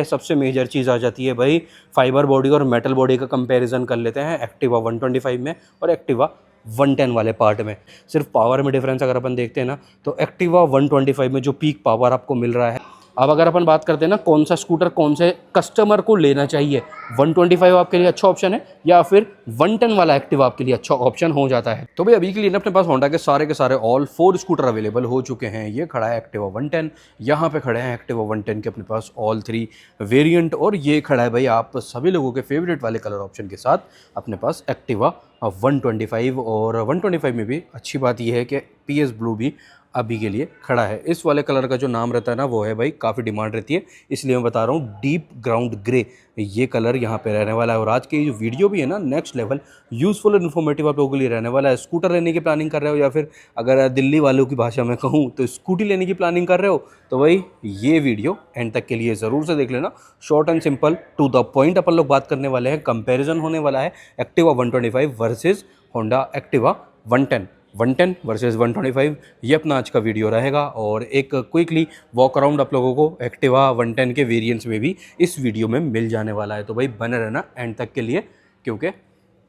सबसे मेजर चीज़ आ जाती है भाई फाइबर बॉडी और मेटल बॉडी का कंपैरिजन कर लेते हैं एक्टिवा 125 में और एक्टिवा 110 वाले पार्ट में। सिर्फ पावर में डिफरेंस अगर अपन देखते हैं ना, तो एक्टिवा 125 में जो पीक पावर आपको मिल रहा है। अब अगर अपन बात करते हैं ना कौन सा स्कूटर कौन से कस्टमर को लेना चाहिए, 125 आपके लिए अच्छा ऑप्शन है या फिर 110 वाला एक्टिवा आपके लिए अच्छा ऑप्शन हो जाता है। तो भाई अभी के लिए ना अपने पास होंडा के सारे ऑल 4 स्कूटर अवेलेबल हो चुके हैं। ये खड़ा है एक्टिवा 110, यहाँ पे खड़े हैं एक्टिवा 110 के अपने पास ऑल 3 वेरिएंट, और ये खड़ा है भाई आप सभी लोगों के फेवरेट वाले कलर ऑप्शन के साथ अपने पास एक्टिवा 125। और 125 में भी अच्छी बात यह है कि PS ब्लू भी अभी के लिए खड़ा है। इस वाले कलर का जो नाम रहता है ना वो है भाई, काफ़ी डिमांड रहती है, इसलिए मैं बता रहा हूँ डीप ग्राउंड ग्रे ये कलर यहाँ पे रहने वाला है। और आज की जो वीडियो भी है ना नेक्स्ट लेवल यूज़फुल और इन्फॉर्मेटिव आप लोगों के लिए रहने वाला है। स्कूटर लेने की प्लानिंग कर रहे हो या फिर अगर दिल्ली वालों की भाषा में कहूँ तो स्कूटी लेने की प्लानिंग कर रहे हो, तो भाई ये वीडियो एंड तक के लिए ज़रूर से देख लेना। Short and simple to the point अपन लोग बात करने वाले हैं। कंपेरिजन होने वाला है Activa 125 versus Honda Activa 110 versus 125, ये अपना आज का वीडियो रहेगा। और एक क्विकली वॉक अराउंड आप लोगों को एक्टिवा 110 के वेरिएंट्स में भी इस वीडियो में मिल जाने वाला है। तो भाई बने रहना एंड तक के लिए, क्योंकि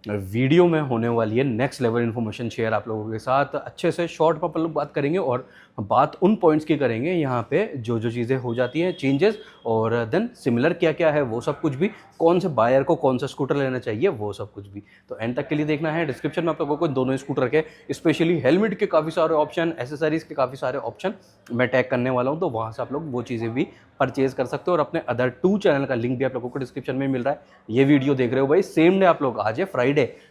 वीडियो में होने वाली है नेक्स्ट लेवल इन्फॉर्मेशन शेयर आप लोगों के साथ। अच्छे से शॉर्ट पर अपन लोग बात करेंगे और बात उन पॉइंट्स की करेंगे यहाँ पे जो जो चीज़ें हो जाती हैं चेंजेस, और देन सिमिलर क्या क्या है वो सब कुछ भी, कौन से बायर को कौन सा स्कूटर लेना चाहिए वो सब कुछ भी। तो एंड तक के लिए देखना है। डिस्क्रिप्शन में आप लोगों को दोनों स्कूटर के स्पेशली हेलमेट के काफ़ी सारे ऑप्शन, एसेसरीज के काफ़ी सारे ऑप्शन मैं टैग करने वाला हूँ, तो वहाँ से आप लोग वो चीज़ें भी परचेज कर सकते हो। और अपने अदर 2 चैनल का लिंक भी आप लोगों को डिस्क्रिप्शन में मिल रहा है। ये वीडियो देख रहे हो भाई सेम डे आप लोग आज है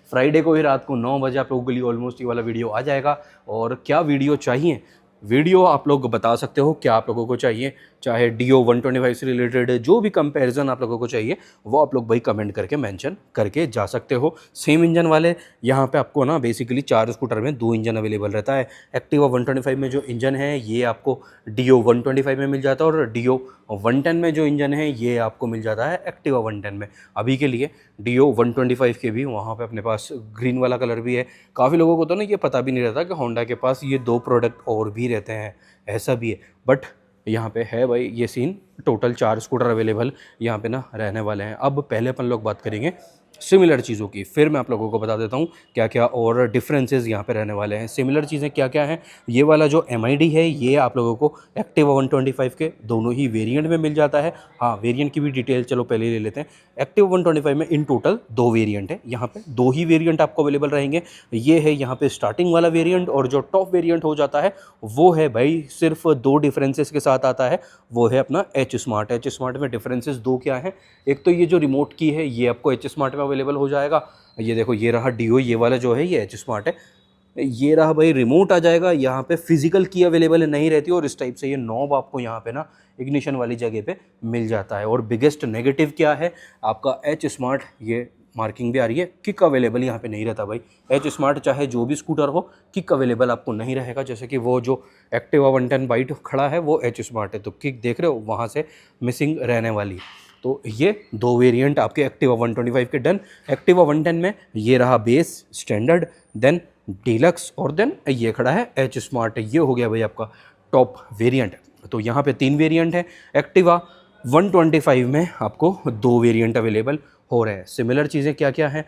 फ्राइडे को ही रात को 9 बजे आप लोगों के लिए ऑलमोस्ट ये वाला वीडियो आ जाएगा। और क्या वीडियो चाहिए, वीडियो आप लोग बता सकते हो क्या आप लोगों को चाहिए, चाहे DO 125 से रिलेटेड जो भी कंपैरिजन आप लोगों को चाहिए वो आप लोग भाई कमेंट करके मेंशन करके जा सकते हो। सेम इंजन वाले यहाँ पे आपको ना बेसिकली 4 स्कूटर में 2 इंजन अवेलेबल रहता है। एक्टिवा 125 में जो इंजन है ये आपको DO 125 में मिल जाता है, और DO 110 में जो इंजन है ये आपको मिल जाता है एक्टिवा 110 में। अभी के लिए DO 125 के भी वहाँ पे अपने पास ग्रीन वाला कलर भी है। काफ़ी लोगों को तो ना ये पता भी नहीं रहता कि होंडा के पास ये 2 प्रोडक्ट और भी रहते हैं, ऐसा भी है। बट यहाँ पे है भाई ये सीन, टोटल 4 स्कूटर अवेलेबल यहाँ पे ना रहने वाले हैं। अब पहले अपन लोग बात करेंगे सिमिलर चीज़ों की, फिर मैं आप लोगों को बता देता हूँ क्या क्या और डिफरेंसेस यहाँ पे रहने वाले हैं। सिमिलर चीज़ें क्या क्या हैं, ये वाला जो MID है ये आप लोगों को एक्टिवा 125 के दोनों ही वेरिएंट में मिल जाता है। हाँ वेरिएंट की भी डिटेल चलो पहले ले लेते हैं। एक्टिवा 125 में इन टोटल 2 वेरिएंट है, यहाँ पे 2 ही वेरिएंट आपको अवेलेबल रहेंगे। ये है यहाँ पे स्टार्टिंग वाला वेरिएंट, और जो टॉप वेरिएंट हो जाता है वो है भाई सिर्फ 2 डिफरेंसेस के साथ आता है, वो है अपना H स्मार्ट में डिफरेंसेस 2 क्या है। एक तो ये जो रिमोट की है ये आपको H स्मार्ट में अवेलेबल हो जाएगा। ये देखो ये रहा DO, ये वाला जो है ये H स्मार्ट है। ये रहा भाई रिमोट आ जाएगा, यहाँ पे फिजिकल की अवेलेबल नहीं रहती, और इस टाइप से ये नॉब आपको यहाँ पे ना इग्निशन वाली जगह पे मिल जाता है। और बिगेस्ट नेगेटिव क्या है आपका H स्मार्ट, ये मार्किंग भी आ रही है, किक अवेलेबल यहाँ पे नहीं रहता भाई। H स्मार्ट चाहे जो भी स्कूटर हो किक अवेलेबल आपको नहीं रहेगा। जैसे कि वो जो एक्टिवा 110 बाइट खड़ा है वो H स्मार्ट है, तो किक देख रहे हो वहाँ से मिसिंग रहने वाली है। तो ये 2 वेरिएंट आपके एक्टिवा 125 के डन। एक्टिवा 110 में ये रहा बेस स्टैंडर्ड, देन डीलक्स, और देन ये खड़ा है H स्मार्ट। ये हो गया भाई आपका टॉप वेरिएंट। तो यहाँ पे 3 वेरिएंट है। एक्टिवा 125 में आपको 2 वेरिएंट अवेलेबल हो रहे हैं। सिमिलर चीज़ें क्या क्या हैं,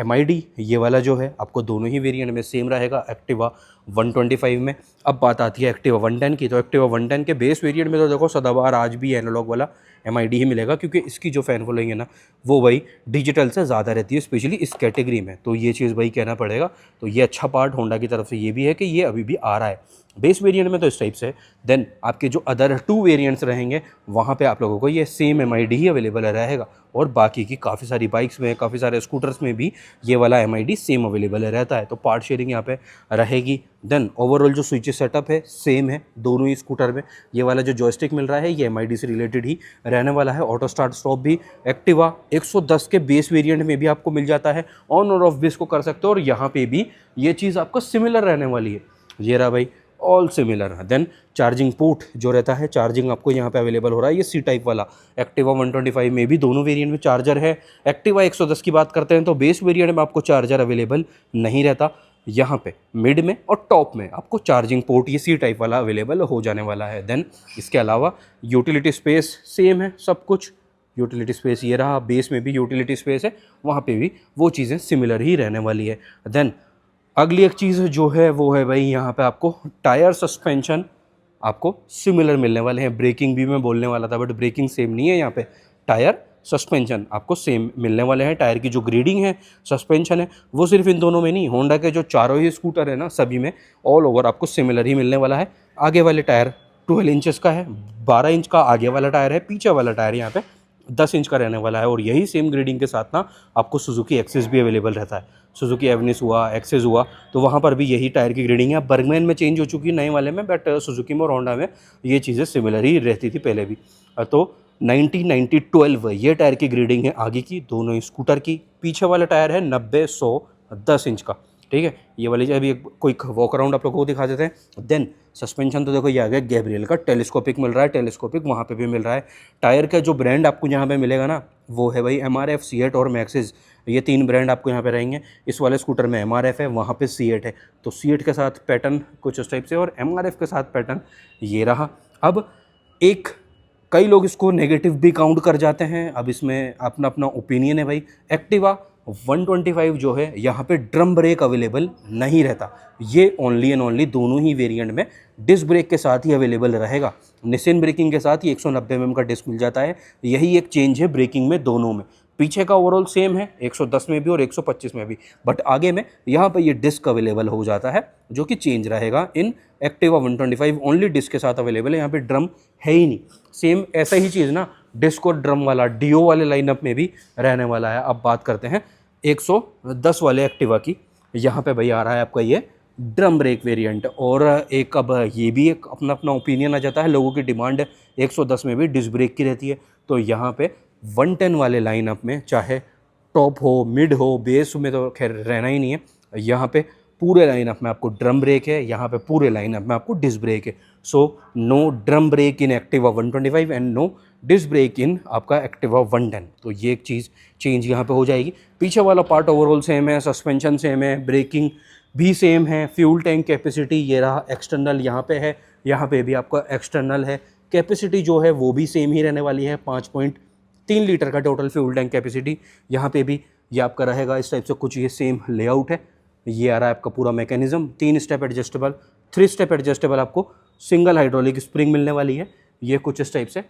MID ये वाला जो है आपको दोनों ही वेरिएंट में सेम रहेगा एक्टिवा 125 में। अब बात आती है एक्टिवा 110 की, तो एक्टिवा 110 के बेस वेरिएंट में तो देखो सदाबहार आज भी एनालॉग वाला MID ही मिलेगा, क्योंकि इसकी जो फैन फॉलोइंग है ना वो भाई डिजिटल से ज़्यादा रहती है, स्पेशली इस कैटेगरी में। तो ये चीज़ भाई कहना पड़ेगा। तो ये अच्छा पार्ट होंडा की तरफ से ये भी है कि ये अभी भी आ रहा है बेस वेरिएंट में, तो इस टाइप से। देन आपके जो अदर 2 वेरिएंट्स रहेंगे वहाँ पे आप लोगों को ये सेम MID ही अवेलेबल रहेगा, और बाकी की काफ़ी सारी बाइक्स में काफ़ी सारे स्कूटर्स में भी ये वाला MID सेम अवेलेबल रहता है। तो पार्ट शेयरिंग यहाँ पे रहेगी। देन ओवरऑल जो स्विच सेटअप है सेम है दोनों ही स्कूटर में। ये वाला जो जॉयस्टिक मिल रहा है ये MID से रिलेटेड ही रहने वाला है। ऑटो स्टार्ट स्टॉप भी एक्टिवा 110 के बेस वेरिएंट में भी आपको मिल जाता है, ऑन और ऑफ भी इसको कर सकते हो। और यहाँ पे भी ये चीज़ आपको सिमिलर रहने वाली है। ये रहा भाई all similar. Then charging port जो रहता है, चार्जिंग आपको यहाँ पे अवेलेबल हो रहा है, ये C टाइप वाला। एक्टिवा 125 में भी दोनों वेरिएंट में चार्जर है। एक्टिवा 110 की बात करते हैं तो बेस वेरिएंट में आपको चार्जर अवेलेबल नहीं रहता। यहाँ पे मिड में और टॉप में आपको चार्जिंग पोर्ट ये सी टाइप वाला अवेलेबल हो जाने वाला है। देन इसके अलावा यूटिलिटी स्पेस सेम है सब कुछ, यूटिलिटी स्पेस ये रहा, बेस में भी यूटिलिटी स्पेस है, वहाँ पे भी वो चीज़ें सिमिलर ही रहने वाली है। देन अगली एक चीज़ जो है वो है भाई यहाँ पे आपको टायर सस्पेंशन आपको सिमिलर मिलने वाले हैं। ब्रेकिंग भी मैं बोलने वाला था बट ब्रेकिंग सेम नहीं है यहाँ पे, टायर सस्पेंशन आपको सेम मिलने वाले हैं। टायर की जो ग्रेडिंग है, सस्पेंशन है, वो सिर्फ इन दोनों में नहीं, होंडा के जो चारों ही स्कूटर है ना सभी में ऑल ओवर आपको सिमिलर ही मिलने वाला है। आगे वाले टायर 12 इंचेस का है, 12 इंच का आगे वाला टायर है, पीछे वाला टायर यहाँ पे 10 इंच का रहने वाला है। और यही सेम ग्रेडिंग के साथ ना आपको सुजुकी एक्सेस भी अवेलेबल रहता है। सुजुकी एवनिस हुआ, एक्सेस हुआ, तो वहाँ पर भी यही टायर की ग्रेडिंग है। बर्गमैन में चेंज हो चुकी है नए वाले में, बट सुजुकी में और होंडा में ये चीज़ें सिमिलर ही रहती थी पहले भी। तो 90-90-12 ये टायर की ग्रेडिंग है आगे की दोनों ही स्कूटर की। पीछे वाला टायर है 90-100-10 इंच का, ठीक है। ये वाली अभी एक कोई वॉक अराउंड आप लोगों को दिखा देते हैं। देन सस्पेंशन तो देखो ये आ गया गैब्रियल का, टेलीस्कोपिक मिल रहा है, टेलीस्कोपिक वहाँ पे भी मिल रहा है। टायर का जो ब्रांड आपको यहाँ पे मिलेगा ना वो है भाई MRF, सीएट और मैक्सिस, ये 3 ब्रांड आपको यहाँ पे रहेंगे। इस वाले स्कूटर में MRF है, वहाँ पे सीएट है, तो सीएट के साथ पैटर्न कुछ इस टाइप से और MRF के साथ पैटर्न ये रहा। अब एक कई लोग इसको नेगेटिव भी काउंट कर जाते हैं, अब इसमें अपना अपना ओपिनियन है भाई। एक्टिवा 125 जो है यहाँ पे ड्रम ब्रेक अवेलेबल नहीं रहता, ये ओनली एंड ओनली दोनों ही वेरिएंट में डिस्क ब्रेक के साथ ही अवेलेबल रहेगा। निसिन ब्रेकिंग के साथ ही 190 mm का डिस्क मिल जाता है, यही एक चेंज है ब्रेकिंग में दोनों में। पीछे का ओवरऑल सेम है 110 में भी और 125 में भी, बट आगे में यहाँ पर ये डिस्क अवेलेबल हो जाता है जो कि चेंज रहेगा। इन एक्टिवा 125 ओनली डिस्क के साथ अवेलेबल है, यहाँ पे ड्रम है ही नहीं। सेम ऐसा ही चीज़ ना डिस्क और ड्रम वाला डीओ वाले लाइनअप में भी रहने वाला है। अब बात करते हैं 110 वाले एक्टिवा की, यहाँ पे भाई आ रहा है आपका ये ड्रम ब्रेक वेरिएंट। और एक अब ये भी एक अपना अपना ओपिनियन आ जाता है, लोगों की डिमांड 110 में भी डिस्क ब्रेक की रहती है, तो यहाँ पे 110 वाले लाइनअप में चाहे टॉप हो, मिड हो, बेस में तो खैर रहना ही नहीं है, यहाँ पे पूरे लाइनअप में आपको ड्रम ब्रेक है, यहाँ पे पूरे लाइनअप में आपको डिस्क ब्रेक है। So no drum brake in Activa 125 and no disc brake in आपका एक्टिवा 110, तो ये एक चीज़ चेंज यहाँ पे हो जाएगी। पीछे वाला पार्ट ओवरऑल सेम है, सस्पेंशन सेम है, ब्रेकिंग भी सेम है। फ्यूल टैंक कैपेसिटी ये रहा एक्सटर्नल यहाँ पे है, यहाँ पे भी आपका एक्सटर्नल है। कैपेसिटी जो है वो भी सेम ही रहने वाली है, 5.3 लीटर का टोटल फ्यूल टैंक कैपेसिटी। यहाँ पे भी ये आपका रहेगा इस टाइप से कुछ, ये सेम लेआउट है। ये आ रहा है आपका पूरा mechanism, 3 step adjustable, 3 step adjustable आपको सिंगल हाइड्रोलिक स्प्रिंग मिलने वाली है। ये कुछ इस टाइप से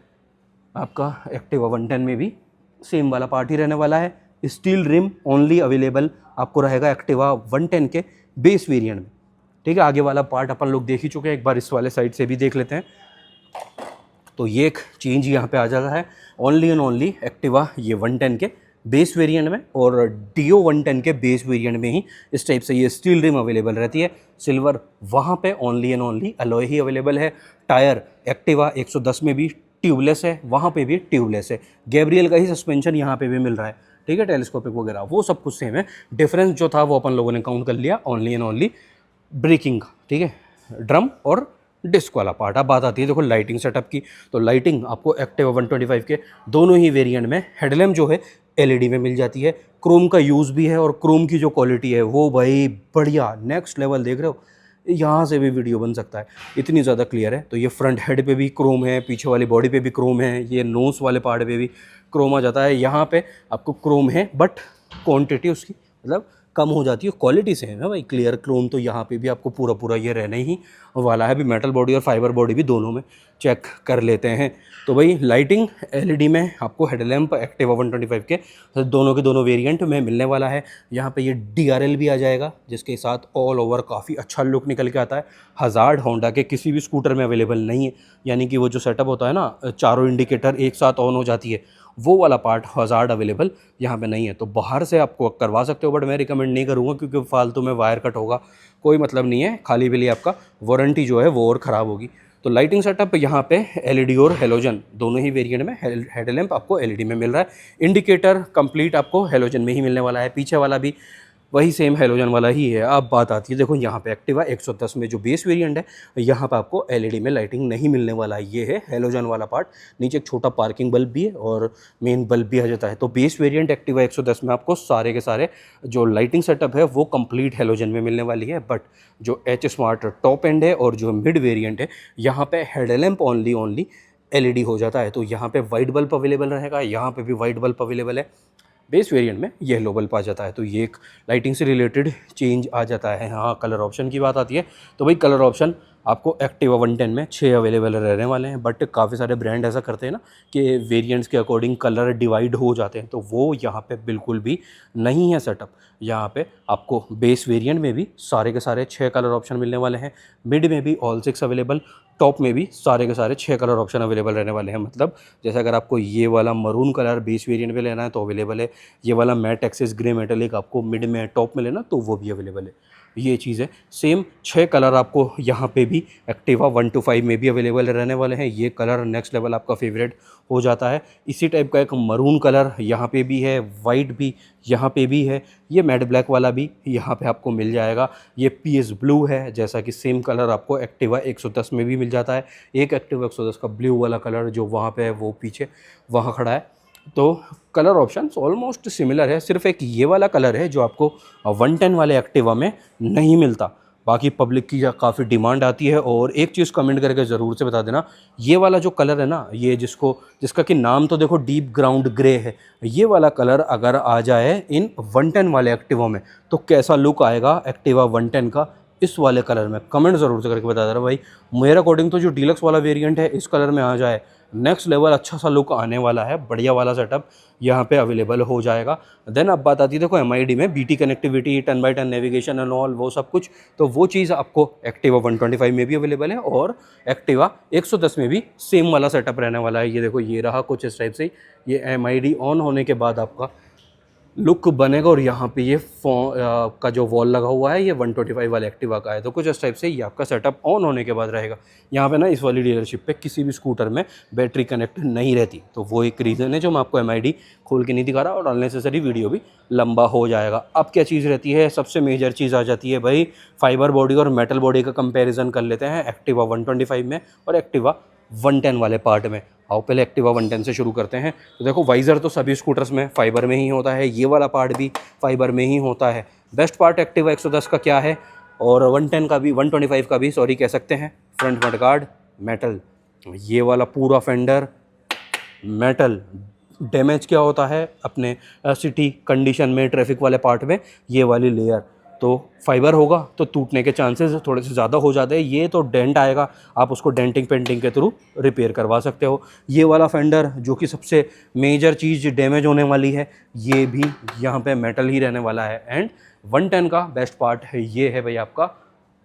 आपका एक्टिवा 110 में भी सेम वाला पार्ट ही रहने वाला है। स्टील रिम ओनली अवेलेबल आपको रहेगा एक्टिवा 110 के बेस वेरिएंट में, ठीक है। आगे वाला पार्ट अपन लोग देख ही चुके हैं, एक बार इस वाले साइड से भी देख लेते हैं। तो ये एक चेंज यहाँ पे आ जाता है, ओनली एंड ओनली एक्टिवा ये 110 के बेस वेरिएंट में और डीओ 110 के बेस वेरिएंट में ही इस टाइप से ये स्टील रिम अवेलेबल रहती है। सिल्वर वहाँ पे only and only alloy he available है। टायर एक्टिवा 110 में भी ट्यूबलेस है, वहाँ पे भी ट्यूबलेस है। गैब्रियल का ही सस्पेंशन यहाँ पे भी मिल रहा है, ठीक है। टेलीस्कोपिक वगैरह वो सब कुछ सेम है। डिफरेंस जो था वो अपन लोगों ने काउंट कर लिया ओनली एंड ओनली ब्रेकिंग का, ठीक है, ड्रम और डिस्क वाला पार्ट। अब बात आती है देखो लाइटिंग सेटअप की, तो लाइटिंग आपको एक्टिवा 125 के दोनों ही वेरिएंट में हेडलैम्प जो है एलईडी में मिल जाती है। क्रोम का यूज़ भी है और क्रोम की जो क्वालिटी है वो भाई बढ़िया नेक्स्ट लेवल, देख रहे हो यहाँ से भी वीडियो बन सकता है, इतनी ज़्यादा क्लियर है। तो ये फ्रंट हेड पे भी क्रोम है, पीछे वाली बॉडी पे भी क्रोम है, ये नोस वाले पार्ट पे भी क्रोम आ जाता है। यहाँ पे आपको क्रोम है बट क्वांटिटी उसकी मतलब कम हो जाती है, क्वालिटी से है ना भाई क्लियर क्रोम। तो यहाँ पे भी आपको पूरा पूरा ये रहने ही वाला है। अभी मेटल बॉडी और फाइबर बॉडी भी दोनों में चेक कर लेते हैं। तो भाई लाइटिंग एलईडी में आपको हेडलैम्प एक्टिवा 125 के दोनों के दोनों वेरिएंट में मिलने वाला है। यहाँ पे ये डीआरएल भी आ जाएगा जिसके साथ ऑल ओवर काफ़ी अच्छा लुक निकल के आता है। हज़ार्ड होंडा के किसी भी स्कूटर में अवेलेबल नहीं है, यानी कि वो जो सेटअप होता है ना चारों इंडिकेटर एक साथ ऑन हो जाती है, वो वाला पार्ट हज़ार्ड अवेलेबल यहाँ पे नहीं है। तो बाहर से आपको करवा सकते हो बट मैं रिकमेंड नहीं करूँगा क्योंकि फालतू में वायर कट होगा, कोई मतलब नहीं है, खाली बिली आपका वारंटी जो है वो और ख़राब होगी। तो लाइटिंग सेटअप यहाँ पे एलईडी और हेलोजन दोनों ही वेरिएंट में, हेडलैम्प आपको एलईडी में मिल रहा है। इंडिकेटर कंप्लीट आपको हेलोजन में ही मिलने वाला है। पीछे वाला भी वही सेम हेलोजन वाला ही है। अब बात आती है देखो यहाँ पे एक्टिवा 110 में जो बेस वेरिएंट है, यहाँ पे आपको एलईडी में लाइटिंग नहीं मिलने वाला है। ये है हेलोजन वाला पार्ट। नीचे एक छोटा पार्किंग बल्ब भी है और मेन बल्ब भी आ जाता है। तो बेस वेरिएंट एक्टिवा 110 में आपको सारे के सारे जो लाइटिंग सेटअप है वो कंप्लीट हेलोजन में मिलने वाली है। बट जो एच स्मार्ट टॉप एंड है और जो मिड वेरिएंट है, यहाँ पे हेडलैम्प ओनली एलईडी हो जाता है। तो यहाँ पे वाइट बल्ब अवेलेबल रहेगा, यहाँ पे भी वाइट बल्ब अवेलेबल है। बेस वेरिएंट में येलो बल्ब आ जाता है। तो ये एक लाइटिंग से रिलेटेड चेंज आ जाता है। हाँ, कलर ऑप्शन की बात आती है तो भाई कलर ऑप्शन आपको एक्टिवा 110 में 6 अवेलेबल रहने वाले हैं। बट काफ़ी सारे ब्रांड ऐसा करते हैं ना कि वेरिएंट्स के अकॉर्डिंग कलर डिवाइड हो जाते हैं, तो वो यहाँ पे बिल्कुल भी नहीं है सेटअप। यहाँ पे आपको बेस वेरिएंट में भी सारे के सारे 6 कलर ऑप्शन मिलने वाले हैं, मिड में भी ऑल 6 अवेलेबल, टॉप में भी सारे के सारे 6 कलर ऑप्शन अवेलेबल रहने वाले हैं। मतलब जैसे अगर आपको ये वाला मरून कलर बेस वेरिएंट में लेना है तो अवेलेबल है, ये वाला मैट एक्सेस ग्रे मेटेलिक आपको मिड में टॉप में लेना तो वो भी अवेलेबल है। ये चीज़ है। सेम 6 कलर आपको यहाँ पे भी एक्टिवा 125 में भी अवेलेबल रहने वाले हैं। ये कलर नेक्स्ट लेवल आपका फेवरेट हो जाता है। इसी टाइप का एक मरून कलर यहाँ पे भी है, वाइट भी यहाँ पे भी है, ये मैट ब्लैक वाला भी यहाँ पे आपको मिल जाएगा। ये पीएस ब्लू है, जैसा कि सेम कलर आपको एक्टिवा 110 में भी मिल जाता है। एक एक्टिवा 110 का ब्लू वाला कलर जो वहाँ पे है वो पीछे वहाँ खड़ा है। तो कलर ऑप्शंस ऑलमोस्ट सिमिलर है, सिर्फ एक ये वाला कलर है जो आपको 110 वाले एक्टिवा में नहीं मिलता। बाकी पब्लिक की काफ़ी डिमांड आती है। और एक चीज़ कमेंट करके ज़रूर से बता देना, ये वाला जो कलर है ना, ये जिसका कि नाम तो देखो डीप ग्राउंड ग्रे है, ये वाला कलर अगर आ जाए इन 110 वाले एक्टिवा में तो कैसा लुक आएगा एक्टिवा 110 का इस वाले कलर में, कमेंट ज़रूर से करके बता देना भाई। मेरे अकॉर्डिंग तो जो डीलक्स वाला वेरिएंट है इस कलर में आ जाए, नेक्स्ट लेवल अच्छा सा लुक आने वाला है। बढ़िया वाला सेटअप यहाँ पे अवेलेबल हो जाएगा। देन अब बात आती है देखो एमआईडी में BT connectivity, 10x10 navigation and all वो सब कुछ, तो वो चीज़ आपको एक्टिवा 125 में भी अवेलेबल है और एक्टिवा 110 में भी सेम वाला सेटअप रहने वाला है। ये देखो, ये रहा कुछ इस टाइप से। ये एमआईडी ऑन होने के बाद आपका लुक बनेगा। और यहाँ पे ये का जो वॉल लगा हुआ है ये 125 वाले एक्टिवा का है। तो कुछ इस टाइप से ये आपका सेटअप ऑन होने के बाद रहेगा। यहाँ पे ना इस वाली डीलरशिप पे किसी भी स्कूटर में बैटरी कनेक्ट नहीं रहती, तो वो एक रीज़न है जो मैं आपको एमआईडी खोल के नहीं दिखा रहा और अननेसेसरी वीडियो भी लंबा हो जाएगा। अब क्या चीज़ रहती है, सबसे मेजर चीज़ आ जाती है भाई, फाइबर बॉडी और मेटल बॉडी का कंपेरिजन कर लेते हैं एक्टिवा 125 में और एक्टिवा 110 वाले पार्ट में। आओ पहले एक्टिवा 110 से शुरू करते हैं। तो देखो, वाइज़र तो सभी स्कूटर्स में फाइबर में ही होता है, ये वाला पार्ट भी फाइबर में ही होता है। बेस्ट पार्ट एक्टिवा 110 का क्या है और 110 का भी 125 का भी सॉरी कह सकते हैं, फ्रंट मड गार्ड मेटल, ये वाला पूरा फेंडर मेटल। डैमेज क्या होता है अपने सिटी कंडीशन में ट्रैफिक वाले पार्ट में, ये वाली लेयर तो फाइबर होगा तो टूटने के चांसेस थोड़े से ज़्यादा हो जाते हैं। ये तो डेंट आएगा, आप उसको डेंटिंग पेंटिंग के थ्रू रिपेयर करवा सकते हो। ये वाला फेंडर जो कि सबसे मेजर चीज़ डैमेज होने वाली है, ये भी यहाँ पे मेटल ही रहने वाला है। एंड 110 का बेस्ट पार्ट है ये है भाई आपका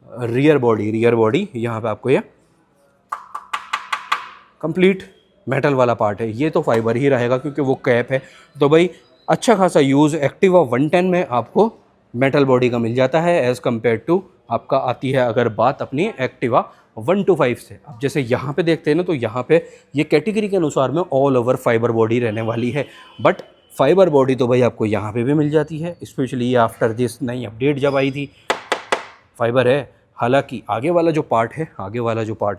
रियर बॉडी यहाँ पे आपको ये कंप्लीट मेटल वाला पार्ट है। ये तो फाइबर ही रहेगा क्योंकि वो कैप है। तो भाई अच्छा खासा यूज़ एक्टिवा 110 में आपको मेटल बॉडी का मिल जाता है एज़ कम्पेयर टू आपका आती है अगर बात अपनी एक्टिवा 125 से। अब जैसे यहाँ पे देखते हैं ना, तो यहाँ पे ये कैटेगरी के अनुसार में ऑल ओवर फाइबर बॉडी रहने वाली है। बट फाइबर बॉडी तो भाई आपको यहाँ पे भी मिल जाती है, स्पेशली आफ्टर दिस नई अपडेट जब आई थी फाइबर है। हालांकि आगे वाला जो पार्ट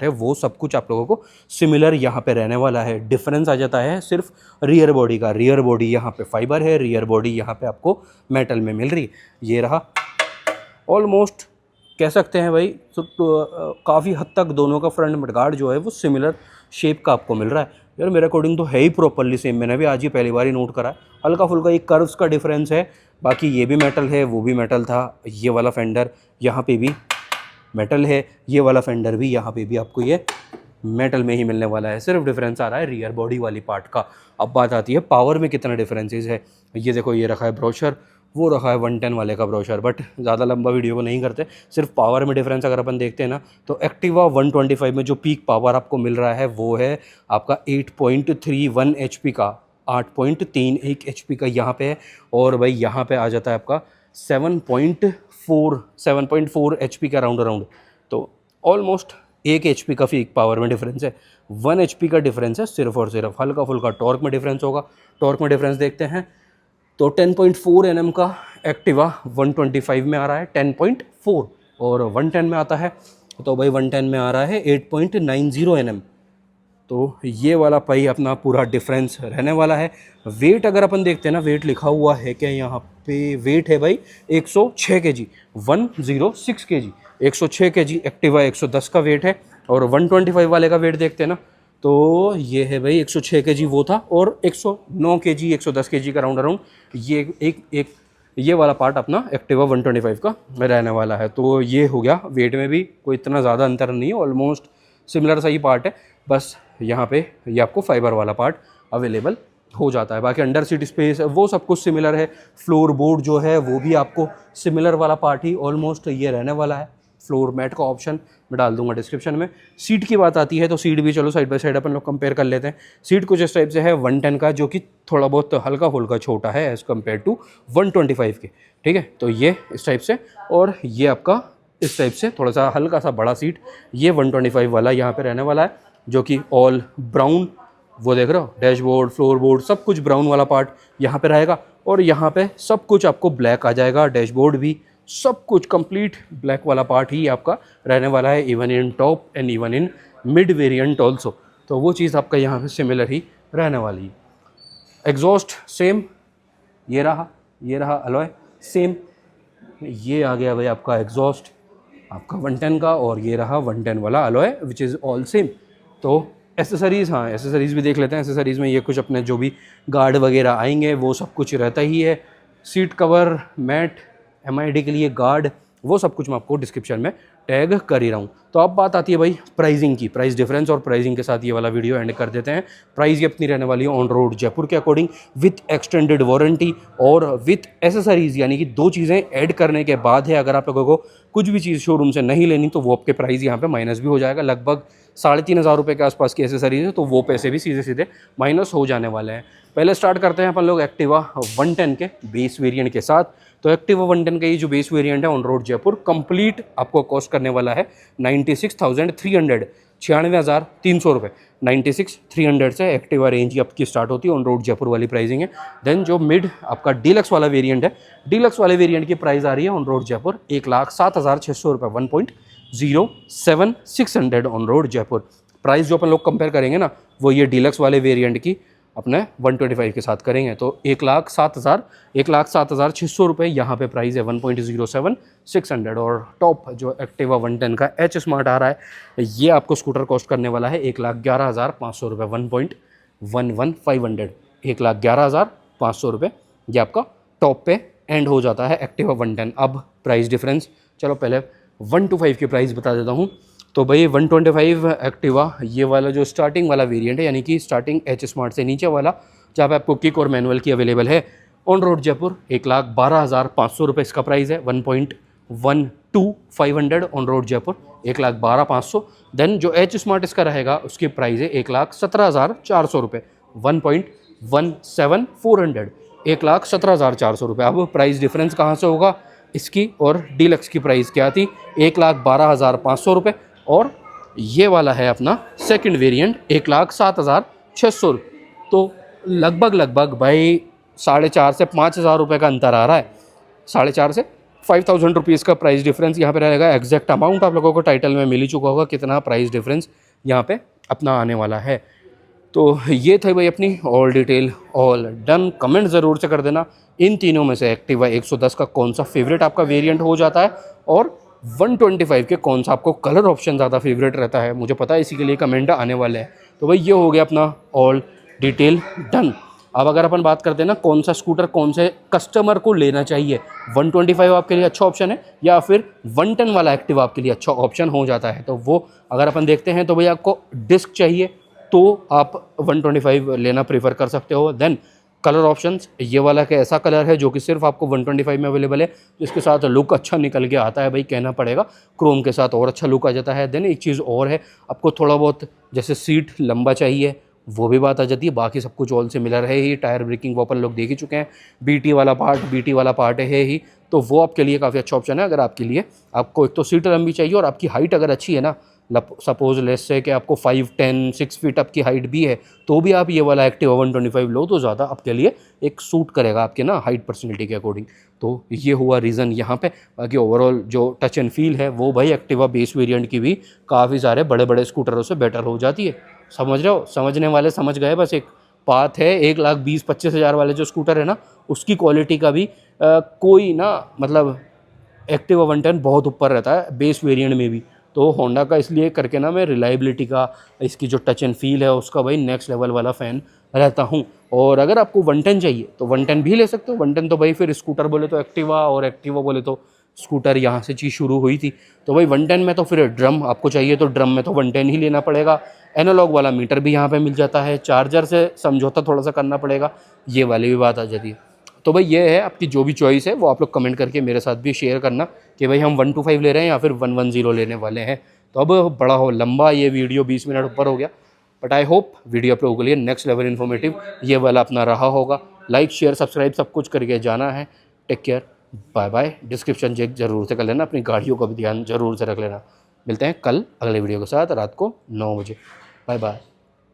है वो सब कुछ आप लोगों को सिमिलर यहाँ पे रहने वाला है। डिफरेंस आ जाता है सिर्फ रियर बॉडी का। रियर बॉडी यहाँ पे फाइबर है, रियर बॉडी यहाँ पे आपको मेटल में मिल रही। ये रहा, ऑलमोस्ट कह सकते हैं भाई तो काफ़ी हद तक दोनों का फ्रंट मडगार्ड जो है वो सिमिलर शेप का आपको मिल रहा है। यार मेरे अकॉर्डिंग तो है ही प्रॉपरली सेम, मैंने भी आज ही पहली बार ही नोट करा है। हल्का फुल्का एक कर्व्स का डिफरेंस है, बाकी ये भी मेटल है वो भी मेटल था। ये वाला फेंडर यहाँ पे भी मेटल है, ये वाला फेंडर भी यहाँ पे भी आपको ये मेटल में ही मिलने वाला है। सिर्फ डिफरेंस आ रहा है रियर बॉडी वाली पार्ट का। अब बात आती है पावर में कितना डिफरेंसेस है। ये देखो, ये रखा है ब्रोशर, वो रखा है 110 वाले का ब्रोशर। बट ज़्यादा लंबा वीडियो को नहीं करते, सिर्फ पावर में डिफरेंस अगर अपन देखते हैं ना, तो एक्टिवा 125 में जो पीक पावर आपको मिल रहा है वो है आपका 8.31 HP का, 8.31 HP का यहाँ पे है। और भाई यहाँ पे आ जाता है आपका 7.4 HP का राउंड। तो ऑलमोस्ट 1 HP का पीक पावर में डिफरेंस है, 1 HP का डिफरेंस है सिर्फ और सिर्फ। हल्का फुल्का टॉर्क में डिफरेंस होगा। टॉर्क में डिफरेंस देखते हैं तो 10.4 Nm का एक्टिवा 125 में आ रहा है 10.4 और 110 में आता है तो भाई 110 में आ रहा है 8.90 Nm। तो ये वाला भाई अपना पूरा डिफरेंस रहने वाला है। वेट अगर अपन देखते हैं ना, वेट लिखा हुआ है क्या यहाँ पे, वेट है भाई 106 kg, 106 kg, 106 kg एक्टिवा 110 का वेट है। और 125 वाले का वेट देखते हैं ना तो ये है भाई 106 kg वो था और 109 kg 110 kg का राउंड अराउंड ये ये वाला पार्ट अपना एक्टिवा 125 का रहने वाला है। तो ये हो गया, वेट में भी कोई इतना ज़्यादा अंतर नहीं है, ऑलमोस्ट सिमिलर सा ही पार्ट है, बस यहाँ पे ये आपको फाइबर वाला पार्ट अवेलेबल हो जाता है। बाकी अंडर सीट स्पेस वो सब कुछ सिमिलर है, फ्लोर बोर्ड जो है वो भी आपको सिमिलर वाला पार्ट ही ऑलमोस्ट ये रहने वाला है। फ्लोर मैट का ऑप्शन मैं डाल दूंगा डिस्क्रिप्शन में। सीट की बात आती है तो सीट भी चलो साइड बाय साइड अपन लोग कंपेयर कर लेते हैं। सीट कुछ इस टाइप से है 110 का, जो कि थोड़ा बहुत हल्का फुल्का छोटा है एज़ कम्पेयर टू 125 के, ठीक है। तो ये इस टाइप से, और ये आपका इस टाइप से थोड़ा सा हल्का सा बड़ा सीट ये 125 वाला यहाँ पे रहने वाला है, जो कि ऑल ब्राउन, वो देख रहे हो डैशबोर्ड फ्लोर बोर्ड सब कुछ ब्राउन वाला पार्ट यहाँ पे रहेगा। और यहाँ पे सब कुछ आपको ब्लैक आ जाएगा, डैशबोर्ड भी सब कुछ कंप्लीट ब्लैक वाला पार्ट ही आपका रहने वाला है, even in top and even in mid variant also. तो वो चीज़ आपका यहाँ पे सिमिलर ही रहने वाली है। एग्जॉस्ट सेम, ये रहा अलॉय सेम, ये आ गया भाई आपका एग्जॉस्ट आपका 110 का, और ये रहा 110 वाला alloy which is all same. तो एसेसरीज़, हाँ एसेसरीज़ भी देख लेते हैं। एसेसरीज़ में ये कुछ अपने जो भी गार्ड वगैरह आएंगे वो सब कुछ रहता ही है, सीट कवर, मैट, MID के लिए गार्ड, वो सब कुछ मैं आपको डिस्क्रिप्शन में टैग कर ही रहा हूँ। तो अब बात आती है भाई प्राइसिंग की, प्राइस डिफरेंस, और प्राइसिंग के साथ ये वाला वीडियो एंड कर देते हैं। प्राइस ये अपनी रहने वाली है ऑन रोड जयपुर के अकॉर्डिंग विथ एक्सटेंडेड वारंटी और विथ एसेसरीज़, यानी कि दो चीज़ें ऐड करने के बाद है। अगर आप लोगों को कुछ भी चीज़ शोरूम से नहीं लेनी तो वो आपके प्राइस यहाँ पे माइनस भी हो जाएगा। लगभग 3,500 रुपये के आसपास की एसेसरीज है, तो वो पैसे भी सीधे सीधे माइनस हो जाने वाले हैं। पहले स्टार्ट करते हैं अपन लोग एक्टिवा 110 के बेस वेरिएंट के साथ। तो एक्टिवा 110 का ये जो बेस वेरिएंट है ऑन रोड जयपुर कंप्लीट आपको कॉस्ट करने वाला है 96,300, 96,300 रुपये। 96,300 से एक्टिवा रेंज आपकी स्टार्ट होती है, ऑन रोड जयपुर वाली प्राइसिंग है। देन जो मिड आपका डीलक्स वाला वेरिएंट है, डीलक्स वाले वेरिएंट की प्राइस आ रही है ऑन रोड जयपुर 1,07,600 रुपये, 1.07,600 ऑन रोड जयपुर। प्राइस जो अपन लोग कंपेयर करेंगे ना वो ये डीलक्स वाले वेरिएंट की अपने 125 के साथ करेंगे तो 1,07,600 रुपये यहाँ पे प्राइस है 1.07,600। और टॉप जो एक्टिवा 110 का H स्मार्ट आ रहा है ये आपको स्कूटर कॉस्ट करने वाला है 1,11,500 रुपये, 1.11,500, 1,11,500 रुपये ये आपका टॉप पे एंड हो जाता है एक्टिवा 110। अब प्राइस डिफरेंस चलो पहले 125 की प्राइस बता देता हूँ। तो भाई 125 एक्टिवा ये वाला जो स्टार्टिंग वाला वेरिएंट है, यानी कि स्टार्टिंग H स्मार्ट से नीचे वाला, जहाँ पे आपको किक और मैनुअल की अवेलेबल है ऑन रोड जयपुर 1,12,500 रुपये इसका प्राइस है, 1.12,500 ऑन रोड जयपुर 1,12,500। देन जो H स्मार्ट इसका रहेगा उसकी प्राइस है 1,17,400 रुपये, 1.17,400, 1,17,400 रुपये। अब प्राइस डिफरेंस कहाँ से होगा इसकी और डीलक्स की प्राइस क्या थी, 1,12,500 रुपये, और ये वाला है अपना सेकंड वेरिएंट 1,07,600 रुपये। तो लगभग भाई 4,500 से 5,000 रुपये का अंतर आ रहा है, 4,500 से 5,000 रुपीज़ का प्राइस डिफरेंस यहाँ पे रहेगा। एग्जैक्ट अमाउंट आप लोगों को टाइटल में मिल ही चुका होगा कितना प्राइस डिफरेंस यहाँ पे अपना आने वाला है। तो ये थे भाई अपनी all detail all done. Comment ज़रूर से कर देना इन तीनों में से एक्टिवा 110 का कौन सा फेवरेट आपका वेरिएंट हो जाता है और 125 के कौन सा आपको कलर ऑप्शन ज़्यादा फेवरेट रहता है। मुझे पता है इसी के लिए कमेंट आने वाले हैं। तो भाई ये हो गया अपना ऑल डिटेल डन। अब अगर अपन बात करते हैं ना कौन सा स्कूटर कौन से कस्टमर को लेना चाहिए, 125 आपके लिए अच्छा ऑप्शन है या फिर 110 वाला एक्टिवा आपके लिए अच्छा ऑप्शन हो जाता है। तो वो अगर अपन देखते हैं तो भाई आपको डिस्क चाहिए तो आप 125 लेना प्रेफर कर सकते हो। देन कलर ऑप्शंस, ये वाला का ऐसा कलर है जो कि सिर्फ आपको 125 में अवेलेबल है, जिसके साथ लुक अच्छा निकल के आता है भाई, कहना पड़ेगा क्रोम के साथ और अच्छा लुक आ जाता है। देन एक चीज़ और है, आपको थोड़ा बहुत जैसे सीट लंबा चाहिए वो भी बात आ जाती है, बाकी सब कुछ ऑल से मिलर है ही। टायर ब्रेकिंग वो अपन लोग देख ही चुके हैं, बीटी वाला पार्ट है ही, तो वो आपके लिए काफ़ी अच्छा ऑप्शन है। अगर आपके लिए आपको एक तो सीट लंबी चाहिए और आपकी हाइट अगर अच्छी है ना सपोज लेस से कि आपको 5, 10, 6 फीट आपकी हाइट भी है, तो भी आप ये वाला एक्टिवा 125 लो तो ज़्यादा आपके लिए एक सूट करेगा आपके ना हाइट पर्सनैलिटी के अकॉर्डिंग। तो ये हुआ रीज़न यहाँ पे। बाकी ओवरऑल जो टच एंड फील है वो भाई एक्टिवा बेस वेरिएंट की भी काफ़ी सारे बड़े बड़े स्कूटरों से बेटर हो जाती है। समझ रहे हो, समझने वाले समझ गए। बस एक बात है, 1,20,25,000 वाले जो स्कूटर है ना, उसकी क्वालिटी का भी कोई ना मतलब एक्टिवा 110 बहुत ऊपर रहता है बेस वेरिएंट में भी। तो होंडा का इसलिए करके ना मैं रिलायबिलिटी का, इसकी जो टच एंड फील है उसका भाई नेक्स्ट लेवल वाला फ़ैन रहता हूँ। और अगर आपको 110 चाहिए तो 110 भी ले सकते हो। 110 तो भाई फिर स्कूटर बोले तो एक्टिवा, और एक्टिवा बोले तो स्कूटर, यहाँ से चीज़ शुरू हुई थी। तो भाई 110 में तो फिर ड्रम आपको चाहिए, तो ड्रम में तो 110 ही लेना पड़ेगा। एनालॉग वाला मीटर भी यहाँ पे मिल जाता है, चार्जर से समझौता थोड़ा सा करना पड़ेगा, ये वाली भी बात आ जाती है। तो भाई ये है, आपकी जो भी चॉइस है वो आप लोग कमेंट करके मेरे साथ भी शेयर करना कि भाई हम 125 ले रहे हैं या फिर 110 लेने वाले हैं। तो अब बड़ा हो लंबा ये वीडियो, 20 मिनट ऊपर हो गया, बट आई होप वीडियो आप लोगों के लिए नेक्स्ट लेवल इन्फॉर्मेटिव ये वाला अपना रहा होगा। लाइक शेयर सब्सक्राइब सब कुछ करके जाना है। Take care, bye bye. Description check जरूर से कर लेना, अपनी गाड़ियों का भी ध्यान जरूर से रख लेना। मिलते हैं कल अगले वीडियो के साथ रात को 9 बजे। Bye bye.